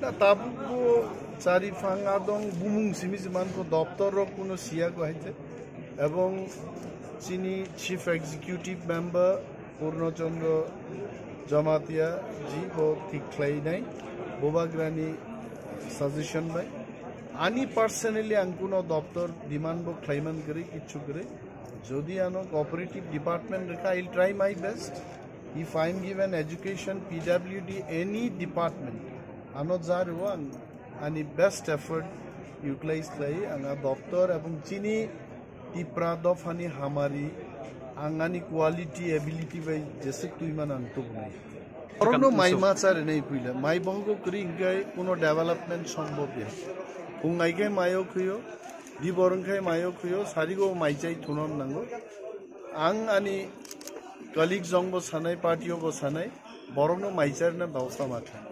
Da tabu ko cari fangadong bumung simi zaman ko doptor ro kuno siya ko haite এবং চিনি chief executive member পূর্ণচন্দ্র জমাতিয়া জি বো ঠিক খ্লাই নাই বোবাগ্রানি suggestion by আনি personally আঙ্কুনো দপ্তর ডিমান্ড বো ক্লাইমান করে কিছু করে যদি আনো cooperative department Rekha I will try my best if I am given education PWD any department আনো যার ওয়ান আনি বেস্ট এফর্ট ইউটিলাইজ লাই আঙ্গা দপ্তর এবং চিনি Tiprado fani hamari angani quality ability by जैसे कोई मान अंतुक नहीं और नो माई माचार नहीं पुइला माई बहुको करी इंगे कोनो डेवलपमेंट संभव है उंगाई के मायो खुयो दी बोरंग के मायो खुयो सारी को माई चाई थुनम नंगो आंग आनी कलीग जोंग बो सानाई पार्टियों को सानाई बोरंग नो माई चार ने व्यवस्था माथा